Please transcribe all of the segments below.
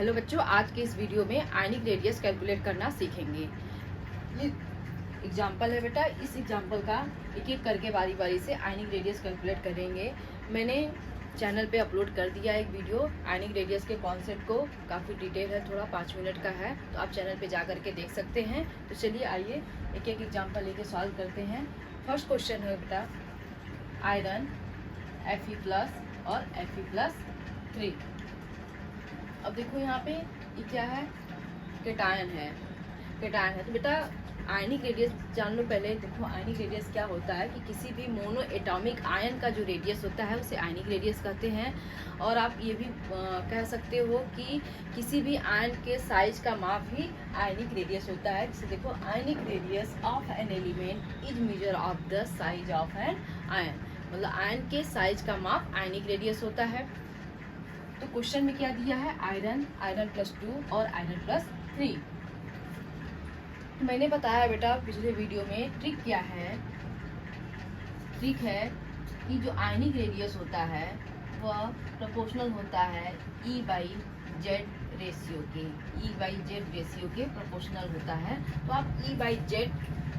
Hello बच्चों, आज के इस वीडियो में आयनिक रेडियस कैलकुलेट करना सीखेंगे। ये एग्जाम्पल है बेटा, इस एग्जाम्पल का एक एक करके बारी बारी से आयनिक रेडियस कैलकुलेट करेंगे। मैंने चैनल पे अपलोड कर दिया एक वीडियो आयनिक रेडियस के कॉन्सेप्ट को, काफ़ी डिटेल है, थोड़ा 5 मिनट का है, तो आप चैनल पे जा करके देख सकते हैं। तो चलिए आइए एक एक एग्जाम्पल लेके सॉल्व करते हैं। फर्स्ट क्वेश्चन है बेटा आयरन Fe+ और Fe+3। अब देखो यहाँ पे ये क्या है, केटायन है। तो बेटा आयनिक रेडियस जान लो पहले। देखो आयनिक रेडियस क्या होता है कि किसी भी मोनो एटॉमिक आयन का जो रेडियस होता है उसे आयनिक रेडियस कहते हैं। और आप ये भी कह सकते हो कि किसी भी आयन के साइज का माप ही आयनिक रेडियस होता है। जैसे देखो ionic radius of an element is measure of the size of an ion, मतलब आयन के साइज का माप आयनिक रेडियस होता है। तो क्वेश्चन में क्या दिया है, आयरन+2 और आयरन+3। तो मैंने बताया बेटा पिछले वीडियो में ट्रिक क्या है। ट्रिक है कि जो आयनिक रेडियस होता है वह प्रोपोर्शनल होता है E/Z रेशियो के। E/Z रेशियो के प्रोपोर्शनल होता है। तो आप E/Z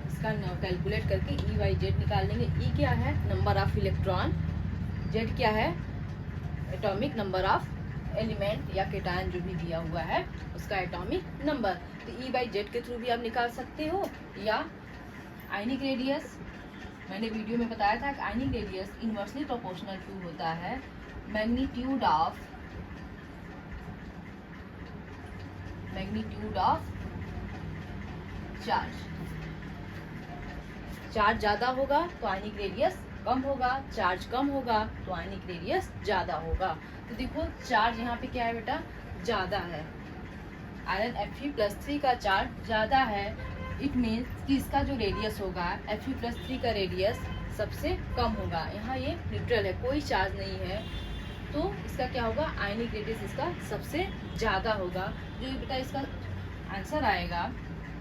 इसका कैलकुलेट करके E/Z निकाल लेंगे। E क्या है, नंबर ऑफ इलेक्ट्रॉन, Z क्या है, एटॉमिक नंबर ऑफ एलिमेंट या केटायन जो भी दिया हुआ है उसका एटॉमिक नंबर। तो E/Z के थ्रू भी आप निकाल सकते हो, या आयनिक रेडियस मैंने वीडियो में बताया था कि ionic radius inversely proportional to होता है मैग्नीट्यूड ऑफ चार्ज। चार्ज ज्यादा होगा तो आयनिक रेडियस कम होगा, चार्ज कम होगा तो आयनिक रेडियस ज्यादा होगा। तो देखो चार्ज यहाँ पे क्या है बेटा, ज्यादा है। आयरन Fe+3 का चार्ज ज्यादा है। इट मीन्स कि इसका जो रेडियस होगा Fe+3 का रेडियस सबसे कम होगा। यहाँ ये न्यूट्रल है, कोई चार्ज नहीं है, तो इसका क्या होगा, आयनिक रेडियस इसका सबसे ज्यादा होगा। जो ये बेटा इसका आंसर आएगा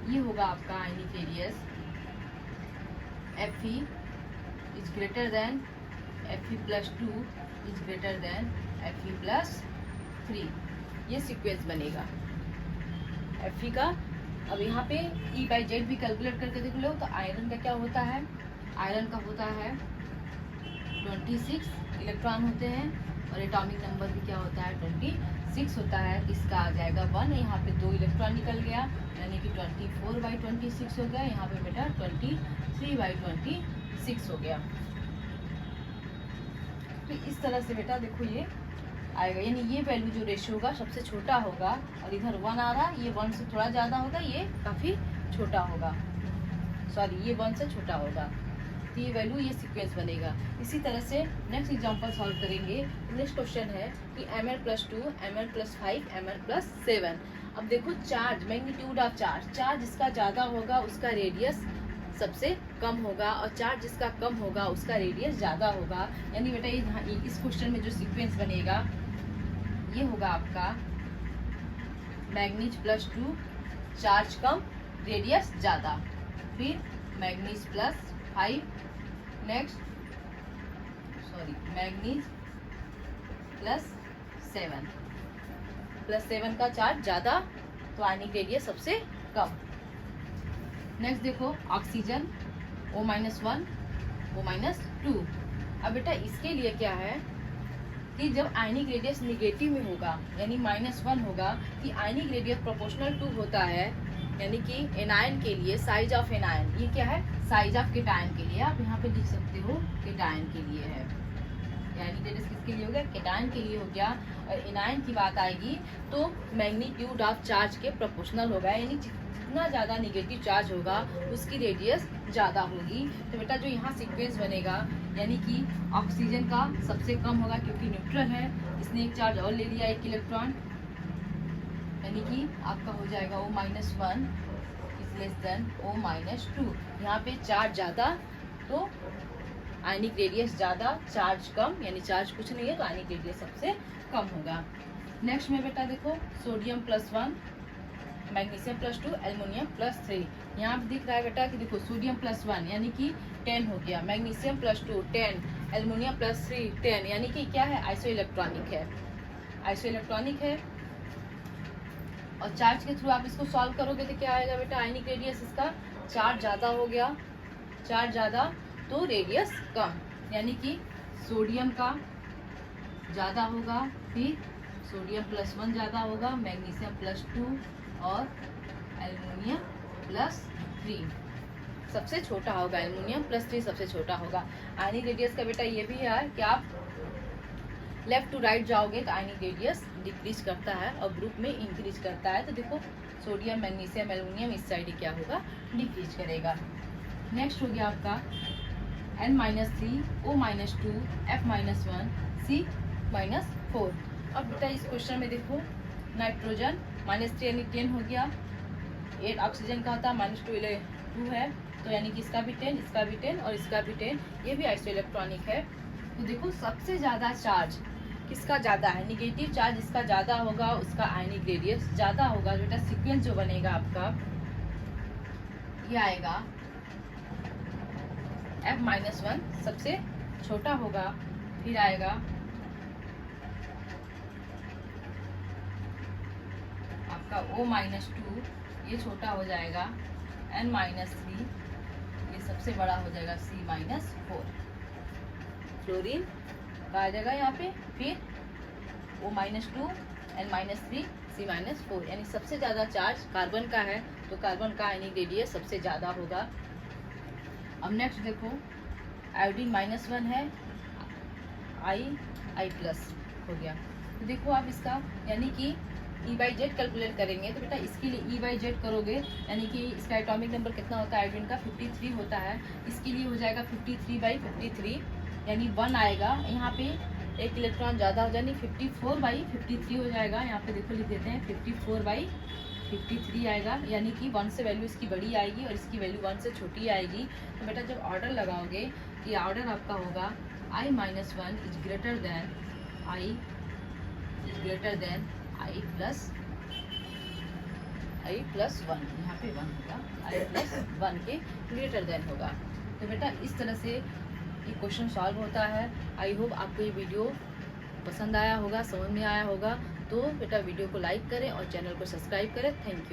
ये होगा आपका ionic radius Fe is greater than Fe+2 is greater than Fe+3। ये सीक्वेंस बनेगा Fe का। अब यहाँ पे E/Z भी कैलकुलेट करके देख लो। तो आयरन का क्या होता है, आयरन का होता है 26 इलेक्ट्रॉन होते हैं, और एटॉमिक नंबर भी क्या होता है 26 होता है। इसका आ जाएगा 1, यहाँ पे 2 इलेक्ट्रॉन निकल गया, यानी कि 24/26 हो गया। यहाँ पे बेटा 23/26 हो गया। तो इस तरह से बेटा देखो ये आएगा, यानी ये वैल्यू जो रेशियो होगा सबसे छोटा होगा, और इधर 1 आ रहा है, ये 1 से थोड़ा ज़्यादा होगा, ये काफ़ी छोटा होगा, सॉरी ये 1 से छोटा होगा। तो ये वैल्यू, ये सीक्वेंस बनेगा। इसी तरह से नेक्स्ट एग्जांपल सॉल्व करेंगे। नेक्स्ट क्वेश्चन है कि Ml+2, Ml+5, Ml+7। अब देखो charge, magnitude of charge, charge जिसका ज़्यादा होगा उसका रेडियस सबसे कम होगा, और चार्ज जिसका कम होगा उसका रेडियस ज़्यादा होगा। यानी बेटा ये इस क्वेश्चन में जो सीक्वेंस बनेगा ये होगा आपका मैग्नीज+2, चार्ज कम रेडियस ज़्यादा, फिर मैग्नीज+5, नेक्स्ट मैग्नीज+7 का चार्ज ज़्यादा तो आयनिक रेडियस सबसे कम। नेक्स्ट देखो ऑक्सीजन O-1, O-2। अब बेटा इसके लिए क्या है कि जब आयनिक रेडियस निगेटिव में होगा यानी -1 होगा, कि आयनिक रेडियस प्रोपोर्शनल टू होता है, यानी कि एनायन के लिए साइज ऑफ एनायन, ये क्या है, साइज ऑफ केटायन के लिए आप यहाँ पे लिख सकते हो, केटायन के लिए है। आयनिक रेडियस किसके लिए हो गया, केटायन के लिए हो गया। और एनायन की बात आएगी तो मैग्नीट्यूड ऑफ चार्ज के प्रोपोर्शनल होगा, यानी जितना ज़्यादा निगेटिव चार्ज होगा उसकी रेडियस ज़्यादा होगी। तो बेटा जो यहाँ सीक्वेंस बनेगा, यानी कि ऑक्सीजन का सबसे कम होगा क्योंकि न्यूट्रल है, इसने एक चार्ज और ले लिया, 1 इलेक्ट्रॉन, यानी कि आपका हो जाएगा O-1 is less than O-2। यहाँ पे चार्ज ज़्यादा तो आयनिक रेडियस ज़्यादा, चार्ज कम, यानी चार्ज कुछ नहीं है तो आयनिक रेडियस सबसे कम होगा। नेक्स्ट में बेटा देखो सोडियम+1, मैग्नीशियम+2, एल्युमिनियम+3। यहाँ पे दिख रहा है बेटा कि देखो सोडियम+1 यानी कि 10 हो गया, मैग्नीशियम+2 10, एल्युमिनियम+3 10, यानी कि क्या है, आइसो इलेक्ट्रॉनिक है। और चार्ज के थ्रू आप इसको सॉल्व करोगे तो क्या आएगा बेटा, आयनिक रेडियस इसका चार्ज ज़्यादा हो गया, चार्ज ज़्यादा तो रेडियस कम, यानी कि सोडियम का ज़्यादा होगा, फिर सोडियम +1 ज़्यादा होगा, मैग्नीशियम +2 और एल्युमिनियम +3 सबसे छोटा होगा, एल्युमिनियम +3 सबसे छोटा होगा। आयनिक रेडियस का बेटा ये भी है कि आप लेफ्ट टू राइट जाओगे तो आयनिक रेडियस डिक्रीज करता है और ग्रुप में इंक्रीज करता है। तो देखो सोडियम, मैग्नीशियम, एल्युमिनियम इस साइड क्या होगा, डिक्रीज करेगा। नेक्स्ट हो गया आपका N-3, O-2, F-1, C-4। अब बेटा इस क्वेश्चन में देखो नाइट्रोजन -3 यानी 10 हो गया, 8 ऑक्सीजन का होता है, -2 है, तो यानी कि इसका भी 10, इसका भी 10 और इसका भी 10, ये भी आइसो इलेक्ट्रॉनिक है। तो देखो सबसे ज़्यादा चार्ज किसका ज़्यादा है, निगेटिव चार्ज इसका ज़्यादा होगा, उसका आयनिक रेडियस ज़्यादा होगा। बेटा सीक्वेंस जो बनेगा आपका ये आएगा F-1 सबसे छोटा होगा, फिर आएगा आपका O-2, ये छोटा हो जाएगा, N-3 ये सबसे बड़ा हो जाएगा, C-4 फ्लोरीन आ जाएगा यहाँ पे, फिर O-2, N-3, C-4, यानी सबसे ज़्यादा चार्ज कार्बन का है, तो कार्बन का आयनिक रेडियस सबसे ज़्यादा होगा। अब नेक्स्ट देखो आयोडीन -1 है, I+ हो गया। तो देखो आप इसका यानी कि E/Z कैलकुलेट करेंगे तो बेटा इसके लिए E/Z करोगे, यानी कि इसका एटॉमिक नंबर कितना होता है आयोडीन का, 53 होता है, इसके लिए हो जाएगा 53/53, यानी 1 आएगा। यहाँ पे एक इलेक्ट्रॉन ज़्यादा हो जाए, 54/53 हो जाएगा। यहाँ पे देखो लिख देते हैं 54/53 आएगा, यानी कि 1 से वैल्यू इसकी बड़ी आएगी और इसकी वैल्यू 1 से छोटी आएगी। तो बेटा जब ऑर्डर लगाओगे ये ऑर्डर आपका होगा I-1 is greater than I I+1, यहाँ पे 1 होगा, I+1 के ग्रेटर देन होगा। तो बेटा इस तरह से ये क्वेश्चन सॉल्व होता है। आई होप आपको ये वीडियो पसंद आया होगा, समझ में आया होगा। तो बेटा वीडियो को लाइक करें और चैनल को सब्सक्राइब करें। Thank you.